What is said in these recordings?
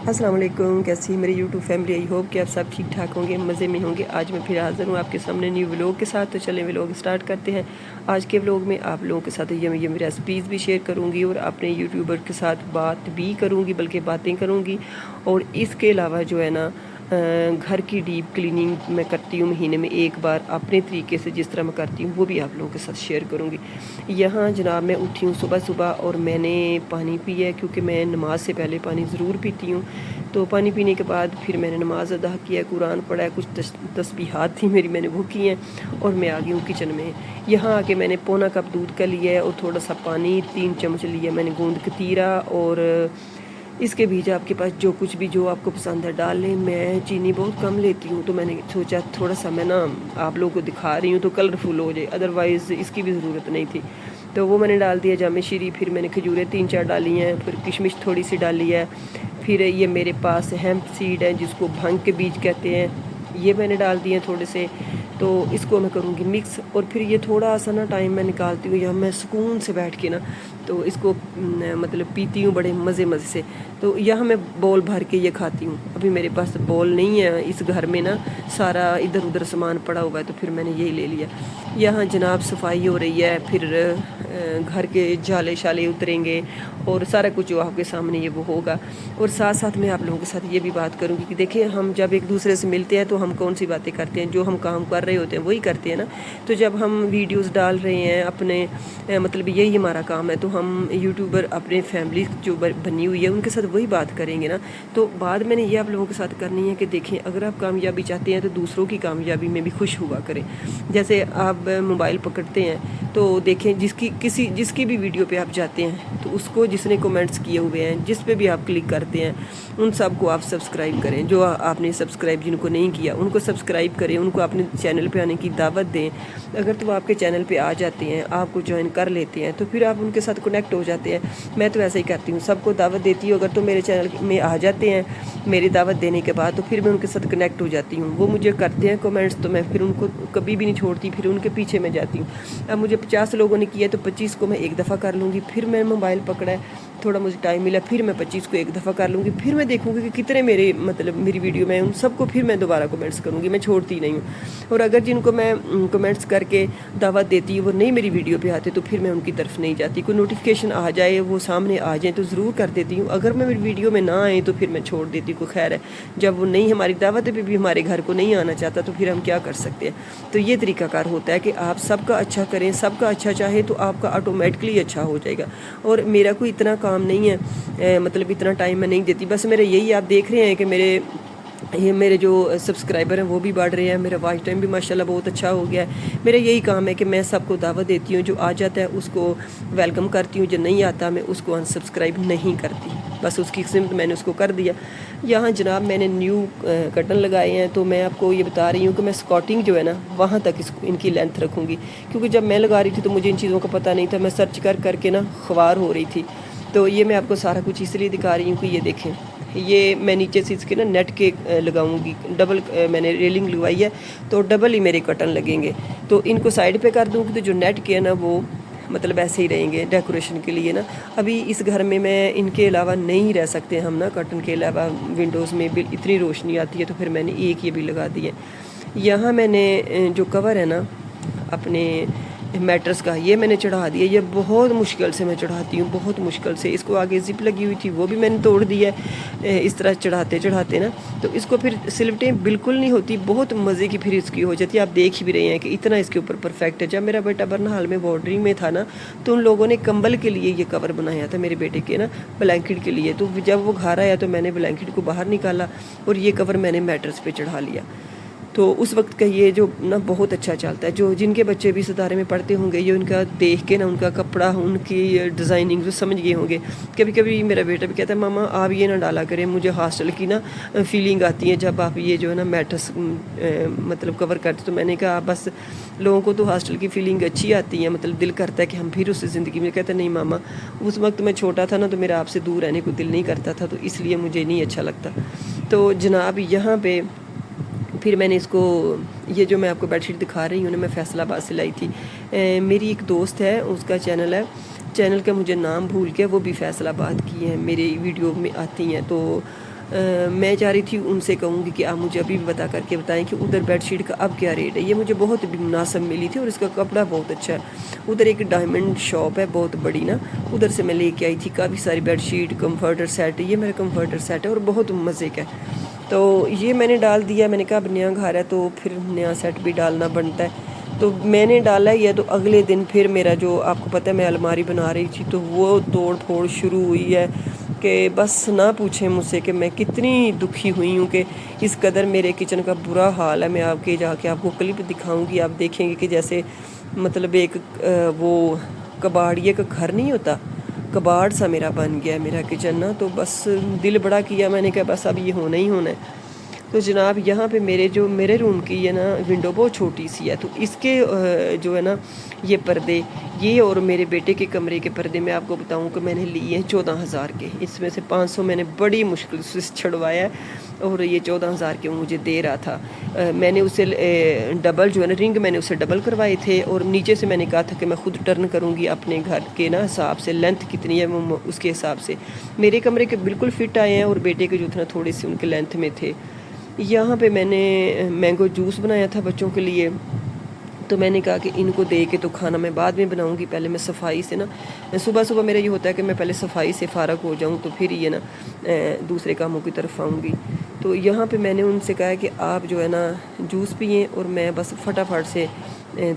अस्सलाम वालेकुम। कैसी मेरी यूट्यूब फैमिली, आई होप कि आप सब ठीक ठाक होंगे, मज़े में होंगे। आज मैं फिर हाज़िर हूँ आपके सामने न्यू व्लॉग के साथ। तो चलें व्लॉग स्टार्ट करते हैं। आज के व्लॉग में आप लोगों के साथ यमी रेसिपीज़ भी शेयर करूँगी और अपने यूट्यूबर के साथ बात भी करूँगी, बल्कि बातें करूँगी। और इसके अलावा जो है ना, घर की डीप क्लीनिंग मैं करती हूँ महीने में एक बार, अपने तरीके से जिस तरह मैं करती हूँ वो भी आप लोगों के साथ शेयर करूँगी। यहाँ जनाब मैं उठी हूँ सुबह सुबह और मैंने पानी पिया है, क्योंकि मैं नमाज से पहले पानी ज़रूर पीती हूँ। तो पानी पीने के बाद फिर मैंने नमाज़ अदा किया, कुरान पढ़ा है, कुछ तस्बीहात थी मेरी, मैंने वो की हैं और मैं आ गई हूँ किचन में। यहाँ आके मैंने पौना कप दूध का लिया है और थोड़ा सा पानी, 3 चम्मच लिया मैंने गूंद कतीरा। और इसके बीच आपके पास जो कुछ भी जो आपको पसंद है डाल लें। मैं चीनी बहुत कम लेती हूँ, तो मैंने सोचा थोड़ा सा मैं ना आप लोगों को दिखा रही हूँ तो कलरफुल हो जाए, अदरवाइज़ इसकी भी ज़रूरत नहीं थी। तो वो मैंने डाल दिया जामे शीरी। फिर मैंने खजूरें 3-4 डाली हैं, फिर किशमिश थोड़ी सी डाली है। फिर ये मेरे पास हेम्प सीड है जिसको भंग के बीज कहते हैं, ये मैंने डाल दिए हैं थोड़े से। तो इसको मैं करूँगी मिक्स। और फिर ये थोड़ा सा ना टाइम मैं निकालती हूँ, यहाँ मैं सुकून से बैठ के ना तो इसको मतलब पीती हूँ बड़े मज़े मज़े से। तो यहाँ मैं बॉल भर के ये खाती हूँ। अभी मेरे पास बॉल नहीं है इस घर में ना, सारा इधर उधर सामान पड़ा हुआ है, तो फिर मैंने यही ले लिया। यहाँ जनाब सफाई हो रही है, फिर घर के जाले शाले उतरेंगे और सारा कुछ जो आपके सामने ये वो होगा। और साथ साथ मैं आप लोगों के साथ ये भी बात करूँगी कि देखिए, हम जब एक दूसरे से मिलते हैं तो हम कौन सी बातें करते हैं, जो हम काम कर रहे होते हैं वही करते हैं ना। तो जब हम वीडियोस डाल रहे हैं अपने मतलब यही हमारा काम है, तो हम यूट्यूबर अपने फैमिली जो बनी हुई है उनके साथ वही बात करेंगे ना। तो बात मैंने ये आप लोगों के साथ करनी है कि देखें, अगर आप कामयाबी चाहते हैं तो दूसरों की कामयाबी में भी खुश हुआ करें। जैसे आप मोबाइल पकड़ते हैं तो देखें, जिसकी भी वीडियो पे आप जाते हैं तो उसको जिसने कमेंट्स किए हुए हैं, जिस पे भी आप क्लिक करते हैं, उन सब को आप सब्सक्राइब करें। जो आपने सब्सक्राइब जिनको नहीं किया उनको सब्सक्राइब करें, उनको अपने चैनल पे आने की दावत दें। अगर तो वो आपके चैनल पे आ जाते हैं, आपको ज्वाइन कर लेते हैं, तो फिर आप उनके साथ कनेक्ट हो जाते हैं। मैं तो ऐसा ही करती हूँ, सबको दावत देती हूँ। अगर तो मेरे चैनल में आ जाते हैं मेरी दावत देने के बाद, तो फिर मैं उनके साथ कनेक्ट हो जाती हूँ। वो मुझे करते हैं कमेंट्स, तो मैं फिर उनको कभी भी नहीं छोड़ती, फिर उनके पीछे मैं जाती हूँ। अब मुझे 50 लोगों ने किया तो 25 को मैं एक दफ़ा कर लूँगी। फिर मैं मोबाइल पकड़ा है, थोड़ा मुझे टाइम मिला, फिर मैं 25 को एक दफ़ा कर लूँगी। फिर मैं देखूँगी कि कितने मेरे मतलब मेरी वीडियो में, उन सबको फिर मैं दोबारा कमेंट्स करूँगी, मैं छोड़ती नहीं हूँ। और अगर जिनको मैं कमेंट्स करके दावत देती हूँ वो नहीं मेरी वीडियो पे आते, तो फिर मैं उनकी तरफ नहीं जाती। कोई नोटिफिकेशन आ जाए, वो सामने आ जाए तो ज़रूर कर देती हूँ। अगर मैं मेरी वीडियो में ना आए तो फिर मैं छोड़ देती हूँ। खैर है, जब वो नहीं हमारी दावत पे भी हमारे घर को नहीं आना चाहता तो फिर हम क्या कर सकते हैं। तो ये तरीकाकार होता है कि आप सबका अच्छा करें, सबका अच्छा चाहे तो आपका ऑटोमेटिकली अच्छा हो जाएगा। और मेरा कोई इतना काम नहीं है, मतलब इतना टाइम मैं नहीं देती। बस मेरा यही, आप देख रहे हैं कि मेरे जो सब्सक्राइबर हैं वो भी बढ़ रहे हैं, मेरा वॉच टाइम भी माशाल्लाह बहुत अच्छा हो गया है। मेरा यही काम है कि मैं सबको दावत देती हूँ, जो आ जाता है उसको वेलकम करती हूँ, जो नहीं आता मैं उसको अनसब्सक्राइब नहीं करती। बस उसकी सिमत मैंने उसको कर दिया। यहाँ जनाब मैंने न्यू कर्टन लगाए हैं, तो मैं आपको ये बता रही हूँ कि मैं स्कॉटिंग जो है ना वहाँ तक इनकी लेंथ रखूँगी, क्योंकि जब मैं लगा रही थी तो मुझे इन चीज़ों का पता नहीं था। मैं सर्च करके ना ख्वार हो रही थी। तो ये मैं आपको सारा कुछ इसलिए दिखा रही हूँ कि ये देखें, ये मैं नीचे से इसके ना नेट के लगाऊंगी। डबल मैंने रेलिंग लगवाई है, तो डबल ही मेरे कर्टन लगेंगे। तो इनको साइड पे कर दूँगी, तो जो नेट के है ना वो मतलब ऐसे ही रहेंगे डेकोरेशन के लिए ना। अभी इस घर में मैं इनके अलावा नहीं रह सकते हम ना, कर्टन के अलावा विंडोज़ में भी इतनी रोशनी आती है, तो फिर मैंने एक ये भी लगा दिए। यहाँ मैंने जो कवर है ना अपने मैट्रेस का, ये मैंने चढ़ा दिया। ये बहुत मुश्किल से मैं चढ़ाती हूँ, बहुत मुश्किल से। इसको आगे जिप लगी हुई थी वो भी मैंने तोड़ दी है इस तरह चढ़ाते चढ़ाते ना। तो इसको फिर सिलवटें बिल्कुल नहीं होती, बहुत मज़े की फिर इसकी हो जाती है। आप देख ही भी रहे हैं कि इतना इसके ऊपर परफेक्ट है। जब मेरा बेटा बरनहाल में बॉर्डरिंग में था ना, तो उन लोगों ने कंबल के लिए ये कवर बनाया था मेरे बेटे के ना, ब्लैंकेट के लिए। तो जब वो घर आया तो मैंने ब्लैंकेट को बाहर निकाला और ये कवर मैंने मैट्रेस पे चढ़ा लिया। तो उस वक्त का ये जो ना बहुत अच्छा चलता है। जो जिनके बच्चे भी सितारे में पढ़ते होंगे, ये उनका देख के ना, उनका कपड़ा, उनकी डिज़ाइनिंग जो समझ गए होंगे। कभी कभी मेरा बेटा भी कहता है मामा आप ये ना डाला करें, मुझे हॉस्टल की ना फीलिंग आती है जब आप ये जो है ना मैट्रेस मतलब कवर करते। तो मैंने कहा बस लोगों को तो हॉस्टल की फीलिंग अच्छी आती है, मतलब दिल करता है कि हम फिर उस ज़िंदगी में। कहता नहीं मामा, उस वक्त मैं छोटा था ना तो मेरा आपसे दूर रहने को दिल नहीं करता था, तो इसलिए मुझे नहीं अच्छा लगता। तो जनाब यहाँ पे फिर मैंने इसको, ये जो मैं आपको बेडशीट दिखा रही हूँ ना, मैं फैसलाबाद से लाई थी। मेरी एक दोस्त है, उसका चैनल है, चैनल का मुझे नाम भूल गया, वो भी फैसलाबाद की है, मेरे वीडियो में आती हैं। तो میں چاہ رہی تھی ان سے کہوں گی کہ آپ مجھے ابھی بھی بتا کر کے بتائیں کہ ادھر بیڈ شیٹ کا اب کیا ریٹ ہے. یہ مجھے بہت بھی مناسب ملی تھی اور اس کا کپڑا بہت اچھا ہے. ادھر ایک ڈائمنڈ شاپ ہے بہت بڑی نا, ادھر سے میں لے کے آئی تھی کافی ساری بیڈ شیٹ, کمفرٹر سیٹ. یہ میرا کمفرٹر سیٹ ہے اور بہت مزے کا ہے. تو یہ میں نے ڈال دیا. میں نے کہا اب نیا گھر ہے تو پھر نیا سیٹ بھی ڈالنا بنتا ہے. تو میں نے ڈالا ہی ہے. تو اگلے دن پھر میرا جو آپ کو پتہ ہے میں الماری بنا رہی تھی تو وہ توڑ پھوڑ شروع ہوئی ہے کہ بس نہ پوچھیں مجھ سے کہ میں کتنی دکھی ہوئی ہوں کہ اس قدر میرے کچن کا برا حال ہے. میں آپ کے جا کے آپ کو کلپ دکھاؤں گی, آپ دیکھیں گے کہ جیسے مطلب ایک وہ کباڑیے کا گھر نہیں ہوتا, کباڑ سا میرا بن گیا ہے میرا کچن نا. تو بس دل بڑا کیا میں نے کہا بس اب یہ ہونا ہی ہونا ہے. تو جناب یہاں پہ میرے روم کی ہے نا ونڈو بہت چھوٹی سی ہے, تو اس کے جو ہے نا یہ پردے, یہ اور میرے بیٹے کے کمرے کے پردے میں آپ کو بتاؤں کہ میں نے لیے ہیں 14,000 کے. اس میں سے 500 میں نے بڑی مشکل سے چھڑوایا ہے اور یہ 14,000 کے مجھے دے رہا تھا. میں نے اسے ڈبل جو ہے نا رنگ میں نے اسے ڈبل کروائے تھے اور نیچے سے میں نے کہا تھا کہ میں خود ٹرن کروں گی اپنے گھر کے نا حساب سے, لینتھ کتنی ہے وہ اس کے حساب سے. میرے کمرے کے بالکل فٹ آئے ہیں اور بیٹے کے جو تھے نا تھوڑے سے ان کے لینتھ میں تھے. یہاں پہ میں نے مینگو جوس بنایا تھا بچوں کے لیے. تو میں نے کہا کہ ان کو دے کے تو کھانا میں بعد میں بناؤں گی, پہلے میں صفائی سے نا صبح میرا یہ ہوتا ہے کہ میں پہلے صفائی سے فارغ ہو جاؤں تو پھر یہ نا دوسرے کاموں کی طرف آؤں گی. تو یہاں پہ میں نے ان سے کہا کہ آپ جو ہے نا جوس پئیں اور میں بس فٹافٹ سے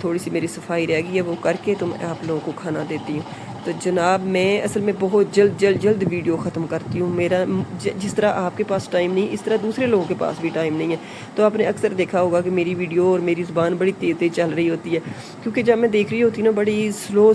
تھوڑی سی میری صفائی رہ گئی ہے وہ کر کے تو میں آپ لوگوں کو کھانا دیتی ہوں. تو جناب میں اصل میں بہت جلد ویڈیو ختم کرتی ہوں. میرا جس طرح آپ کے پاس ٹائم نہیں اس طرح دوسرے لوگوں کے پاس بھی ٹائم نہیں ہے. تو آپ نے اکثر دیکھا ہوگا کہ میری ویڈیو اور میری زبان بڑی تیز چل رہی ہوتی ہے, کیونکہ جب میں دیکھ رہی ہوتی نا بڑی سلو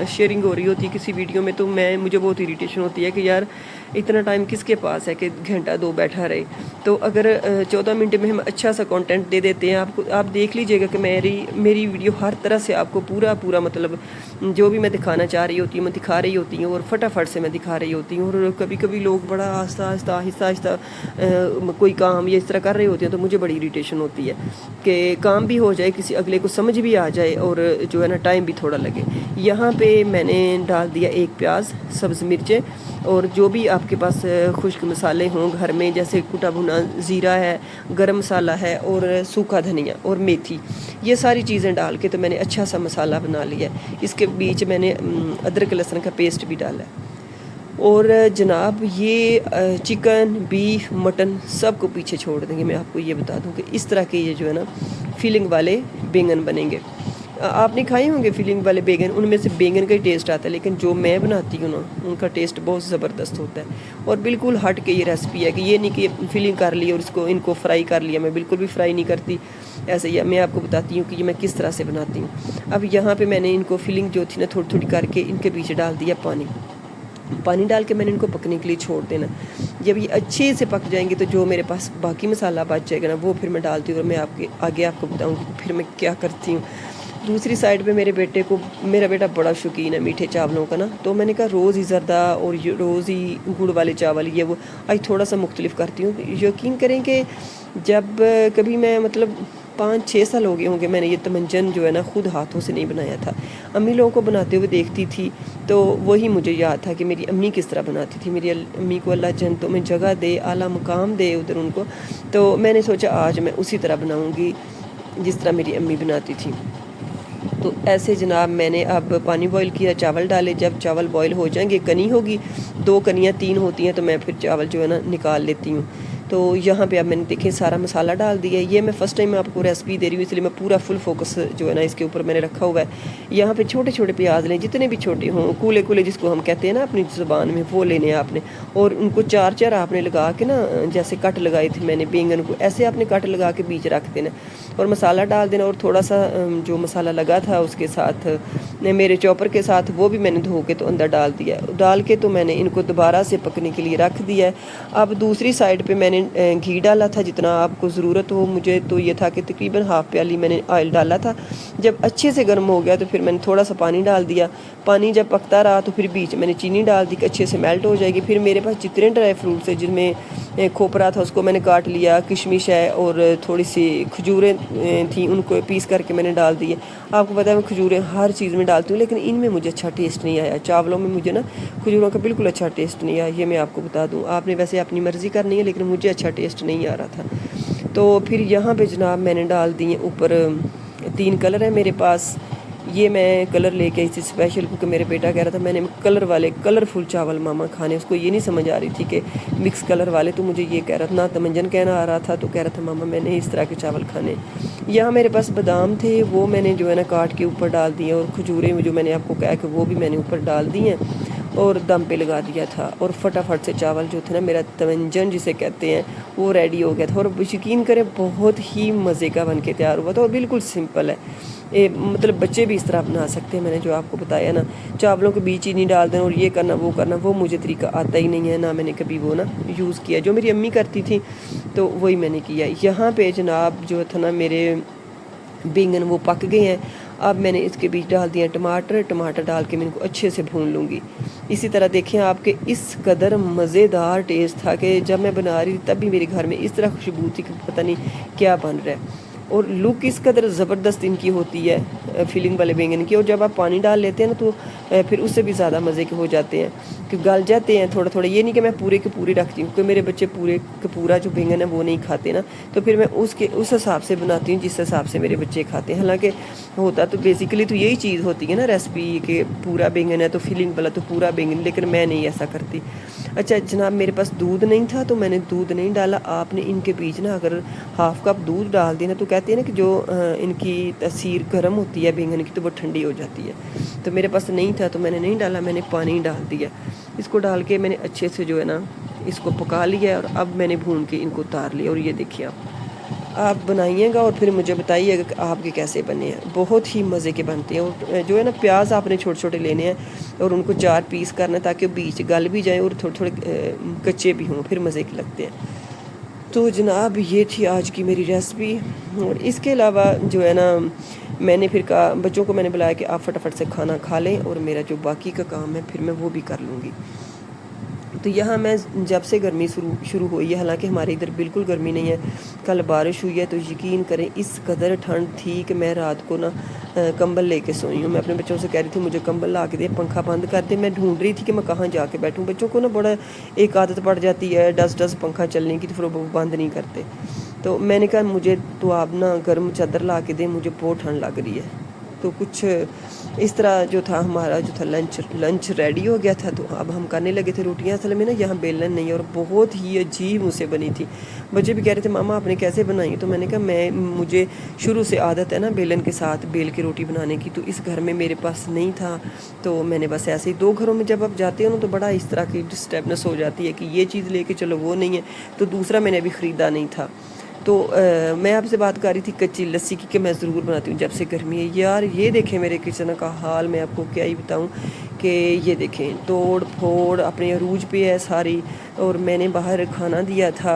شیئرنگ ہو رہی ہوتی ہے کسی ویڈیو میں, تو مجھے بہت اریٹیشن ہوتی ہے کہ یار اتنا ٹائم کس کے پاس ہے کہ گھنٹہ 2 بیٹھا رہے. تو اگر 14 منٹ میں ہم اچھا سا کنٹینٹ دے دیتے ہیں آپ دیکھ لیجئے گا کہ میری ویڈیو ہر طرح سے آپ کو پورا مطلب جو بھی میں دکھانا چاہ رہی ہوتی ہوں میں دکھا رہی ہوتی ہوں اور فٹافٹ سے میں دکھا رہی ہوتی ہوں. اور کبھی لوگ بڑا آہستہ کوئی کام یا اس طرح کر رہے ہوتے ہیں تو مجھے بڑی اریٹیشن ہوتی ہے کہ کام بھی ہو جائے, کسی اگلے کو سمجھ بھی آ جائے اور جو ہے نا ٹائم بھی تھوڑا لگے. یہاں پہ میں نے ڈال دیا 1 پیاز, سبز مرچیں اور جو بھی آپ کے پاس خشک مسالے ہوں گھر میں, جیسے کوٹا بھنا زیرہ ہے, گرم مسالہ ہے اور سوکھا دھنیا اور میتھی. یہ ساری چیزیں ڈال کے تو میں نے اچھا سا مسالہ بنا لیا ہے. اس کے بیچ میں نے ادرک لہسن کا پیسٹ بھی ڈالا ہے. اور جناب یہ چکن بیف مٹن سب کو پیچھے چھوڑ دیں گے. میں آپ کو یہ بتا دوں کہ اس طرح کے یہ جو ہے نا فیلنگ والے بینگن بنیں گے. آپ نے کھائے ہوں گے فیلنگ والے بیگن, ان میں سے بیگن کا ہی ٹیسٹ آتا ہے, لیکن جو میں بناتی ہوں نا ان کا ٹیسٹ بہت زبردست ہوتا ہے. اور بالکل ہٹ کے یہ ریسپی ہے کہ یہ نہیں کہ فیلنگ کر لی اور ان کو فرائی کر لیا. میں بالکل بھی فرائی نہیں کرتی, ایسے ہی میں آپ کو بتاتی ہوں کہ یہ میں کس طرح سے بناتی ہوں. اب یہاں پہ میں نے ان کو فیلنگ جو تھی نا تھوڑی کر کے ان کے پیچھے ڈال دیا پانی ڈال کے میں نے ان کو پکنے کے لیے چھوڑ دینا. جب یہ اچھے سے پک جائیں گے تو جو میرے پاس باقی مسالہ بچ جائے گا نا وہ پھر میں ڈالتی ہوں اور میں آگے آپ کو بتاؤں گی پھر میں کیا کرتی ہوں. دوسری سائڈ پہ میرا بیٹا بڑا شوقین ہے میٹھے چاولوں کا نا, تو میں نے کہا روز ہی زردہ اور روز ہی گڑ والے چاول یہ وہ آج تھوڑا سا مختلف کرتی ہوں. یقین کریں کہ جب کبھی میں مطلب 5-6 سال ہو گئے ہوں گے میں نے یہ تمنجن جو ہے نا خود ہاتھوں سے نہیں بنایا تھا. امی لوگوں کو بناتے ہوئے دیکھتی تھی تو وہی مجھے یاد تھا کہ میری امی کس طرح بناتی تھی. میری امی کو اللہ جنتوں میں جگہ دے, اعلیٰ مقام دے ادھر ان کو. تو میں نے سوچا آج میں اسی طرح بناؤں گی جس طرح میری امی بناتی تھی. تو ایسے جناب میں نے اب پانی بوائل کیا, چاول ڈالے. جب چاول بوائل ہو جائیں گے, کنی ہوگی 2 کنیاں 3 ہوتی ہیں تو میں پھر چاول جو ہے نا نکال لیتی ہوں. تو یہاں پہ اب میں نے دیکھیں سارا مسالہ ڈال دیا. یہ میں فرسٹ ٹائم آپ کو ریسپی دے رہی ہوں اس لیے میں پورا فل فوکس جو ہے نا اس کے اوپر میں نے رکھا ہوا ہے. یہاں پہ چھوٹے پیاز لیں, جتنے بھی چھوٹے ہوں, کولے جس کو ہم کہتے ہیں نا اپنی زبان میں, وہ لینے ہیں آپ نے. اور ان کو 4 آپ نے لگا کے نا جیسے کٹ لگائے تھے میں نے بینگن کو, ایسے آپ نے کٹ لگا کے بیچ رکھ دینا اور مسالہ ڈال دینا. اور تھوڑا سا جو مسالہ لگا تھا اس کے ساتھ میرے چاپر کے ساتھ وہ بھی میں نے دھو کے تو اندر ڈال دیا. ڈال کے تو میں نے ان کو دوبارہ سے پکنے کے لیے رکھ دیا ہے. اب دوسری سائڈ پہ میں نے मैंने घी डाला था जितना आपको ज़रूरत हो, मुझे तो ये था कि तकरीबन हाफ़ प्याली मैंने ऑयल डाला था। जब अच्छे से गर्म हो गया तो फिर मैंने थोड़ा सा पानी डाल दिया। पानी जब पकता रहा तो फिर बीच मैंने चीनी डाल दी कि अच्छे से मेल्ट हो जाएगी। फिर मेरे पास जितने ड्राई फ्रूट्स है, जिनमें खोपरा था उसको मैंने काट लिया, किशमिश है और थोड़ी सी खजूरें थी, उनको पीस करके मैंने डाल दिए। आपको पता है मैं खजूरें हर चीज़ में डालती हूँ, लेकिन इनमें मुझे अच्छा टेस्ट नहीं आया। चावलों में मुझे ना खजूरों का बिल्कुल अच्छा टेस्ट नहीं आया, ये मैं आपको बता दूँ। आपने वैसे अपनी मर्ज़ी करनी है, लेकिन मुझे अच्छा टेस्ट नहीं आ रहा था। तो फिर यहाँ पे जनाब मैंने डाल दिए ऊपर 3 कलर है मेरे पास। ये मैं कलर लेके आई थी स्पेशल, क्योंकि मेरे बेटा कह रहा था मैंने कलर वाले कलरफुल चावल मामा खाने। उसको ये नहीं समझ आ रही थी कि मिक्स कलर वाले, तो मुझे ये कह रहा था ना, तमंजन कहना आ रहा था, तो कह रहा था मामा मैंने इस तरह के चावल खाने। यहाँ मेरे पास बादाम थे, वो मैंने जो है ना काट के ऊपर डाल दिए, और खजूरें जो मैंने आपको कहा कि वो भी मैंने ऊपर डाल दी हैं और दम पे लगा दिया था। और फटाफट से चावल जो थे ना, मेरा तमंजन जिसे कहते हैं, वो रेडी हो गया था। और यकीन करें बहुत ही मज़े का बन के तैयार हुआ था, और बिल्कुल सिंपल है। मतलब बच्चे भी इस तरह बना सकते हैं। मैंने जो आपको बताया ना, चावलों के बीच चीनी डाल देना और ये करना वो करना, वो मुझे तरीका आता ही नहीं है, ना मैंने कभी वो ना यूज़ किया। जो मेरी अम्मी करती थी तो वही मैंने किया। यहाँ पे जनाब जो था ना मेरे बैंगन वो पक गए हैं। अब मैंने इसके बीच डाल दिया टमाटर डाल के मैं इनको अच्छे से भून लूँगी। इसी तरह देखें, आपके इस कदर मज़ेदार टेस्ट था कि जब मैं बना रही थी तब भी मेरे घर में इस तरह खुशबू थी कि पता नहीं क्या बन रहा है। और लुक इस कदर ज़बरदस्त इनकी होती है फीलिंग वाले बैंगन की। और जब आप पानी डाल लेते हैं ना, तो फिर उससे भी ज़्यादा मज़े के हो जाते हैं, कि गल जाते हैं थोड़ा थोड़ा। ये नहीं कि मैं पूरे के पूरे रखती हूँ, क्योंकि मेरे बच्चे पूरे के पूरा जो बैंगन है वो नहीं खाते ना, तो फिर मैं उस हिसाब से बनाती हूँ जिस हिसाब से मेरे बच्चे खाते हैं। हालांकि होता तो बेसिकली तो यही चीज़ होती है ना रेसिपी, कि पूरा बैंगन है तो फीलिंग वाला तो पूरा बैंगन, लेकिन मैं नहीं ऐसा करती। अच्छा जनाब, मेरे पास दूध नहीं था तो मैंने दूध नहीं डाला। आपने इनके बीच ना अगर हाफ़ कप दूध डाल दिया ना, तो कहते हैं ना कि जो इनकी तासीर गर्म होती है बैंगन की, तो वो ठंडी हो जाती है। तो मेरे पास नहीं था तो मैंने नहीं डाला, मैंने पानी डाल दिया। इसको डाल के मैंने अच्छे से जो है ना इसको पका लिया, और अब मैंने भून के इनको उतार लिया। और ये देखिए आप बनाइएगा और फिर मुझे बताइएगा कि आपके कैसे बने हैं। बहुत ही मज़े के बनते हैं। और जो है ना प्याज आपने छोटे छोटे लेने हैं और उनको 4 पीस करना है, ताकि बीच गल भी जाए और थोड़े थोड़े कच्चे भी हों, फिर मज़े के लगते हैं। तो जनाब ये थी आज की मेरी रेसिपी। और इसके अलावा जो है ना मैंने फिर कहा बच्चों को, मैंने बुलाया कि आप फटाफट से खाना खा लें और मेरा जो बाकी का काम है फिर मैं वो भी कर लूँगी। तो यहाँ मैं जब से गर्मी शुरू हुई है, हालांकि हमारे इधर बिल्कुल गर्मी नहीं है, कल बारिश हुई है, तो यकीन करें इस कदर ठंड थी कि मैं रात को ना कंबल लेके सोई हूँ। मैं अपने बच्चों से कह रही थी मुझे कंबल ला के दे, पंखा बंद कर दे। मैं ढूंढ रही थी कि मैं कहाँ जाके बैठूँ। बच्चों को ना बड़ा एक आदत पड़ जाती है डस पंखा चलने की, तो फिर वो बंद नहीं करते। तो मैंने कहा मुझे तो आप ना गर्म चादर ला के दे, मुझे बहुत ठंड लग रही है। तो कुछ इस तरह जो था हमारा जो था लंच रेडी हो गया था। तो अब हम करने लगे थे रोटियां। असल में ना यहाँ बेलन नहीं है, और बहुत ही अजीब मुझसे बनी थी। बच्चे भी कह रहे थे मामा आपने कैसे बनाई। तो मैंने कहा मुझे शुरू से आदत है ना बेलन के साथ बेल के रोटी बनाने की, तो इस घर में मेरे पास नहीं था। तो मैंने बस ऐसे ही 2 घरों में जब आप जाते हो ना, तो बड़ा इस तरह की डिस्टर्बनेस हो जाती है कि ये चीज़ लेके चलो वो नहीं है, तो दूसरा मैंने अभी ख़रीदा नहीं था। तो मैं आपसे बात कर रही थी कच्ची लस्सी की, कि मैं ज़रूर बनाती हूँ जब से गर्मी है। यार ये देखें मेरे किचन का हाल, मैं आपको क्या ही बताऊँ कि ये देखें तोड़ फोड़ अपने अरूज पे है सारी। और मैंने बाहर खाना दिया था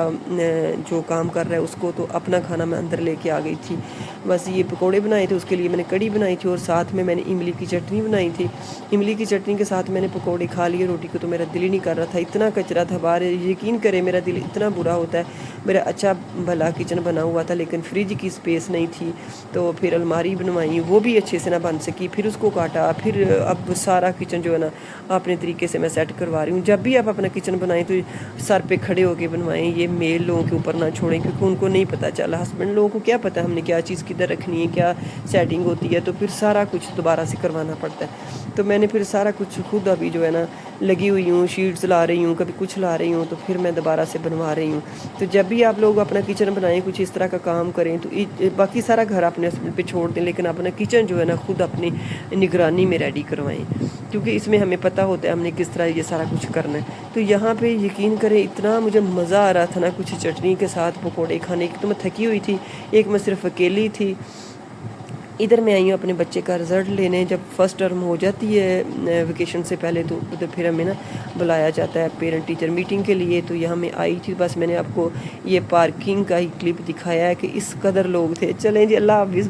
जो काम कर रहा है उसको, तो अपना खाना मैं अंदर लेके आ गई थी। बस ये पकोड़े बनाए थे, उसके लिए मैंने कड़ी बनाई थी, और साथ में मैंने इमली की चटनी बनाई थी। इमली की चटनी के साथ मैंने पकोड़े खा लिए। रोटी को तो मेरा दिल ही नहीं कर रहा था, इतना कचरा था बाहर। यकीन करें मेरा दिल इतना बुरा होता है। मेरा अच्छा भला किचन बना हुआ था, लेकिन फ्रिज की स्पेस नहीं थी, तो फिर अलमारी बनवाई, वो भी अच्छे से ना बन सकी। फिर उसको काटा, फिर अब सारा किचन जो है ना अपने तरीके से मैं सेट करवा रही हूँ। जब भी आप अपना किचन बनाएं तो सर पे खड़े होके बनवाएं, ये मेल लोगों के ऊपर ना छोड़ें, क्योंकि उनको नहीं पता चला। हस्बैंड लोगों को क्या पता हमने क्या चीज़ किधर रखनी है, क्या सेटिंग होती है, तो फिर सारा कुछ दोबारा से करवाना पड़ता है। तो मैंने फिर सारा कुछ खुद अभी जो है ना लगी हुई हूँ, शीट्स ला रही हूँ, कभी कुछ ला रही हूँ, तो फिर मैं दोबारा से बनवा रही हूँ। तो जब भी आप लोग अपना किचन बनाएं, कुछ इस तरह का काम करें, तो बाकी सारा घर अपने पे छोड़ दें, लेकिन अपना किचन जो है ना खुद अपनी निगरानी में रेडी करवाएं, क्योंकि इसमें हमें पता होता है हमने किस तरह ये सारा कुछ करना है। तो यहाँ पे यकीन करें इतना मुझे मज़ा आ रहा था ना कुछ चटनी के साथ पकौड़े खाने की। तो मैं थकी हुई थी, एक मैं सिर्फ अकेली थी, ادھر میں آئی ہوں اپنے بچے کا رزلٹ لینے. جب فرسٹ ٹرم ہو جاتی ہے ویکیشن سے پہلے تو پھر ہمیں نا بلایا جاتا ہے پیرنٹ ٹیچر میٹنگ کے لیے. تو یہاں میں آئی تھی, بس میں نے آپ کو یہ پارکنگ کا ہی کلپ دکھایا ہے کہ اس قدر لوگ تھے. چلیں جی, اللہ حافظ.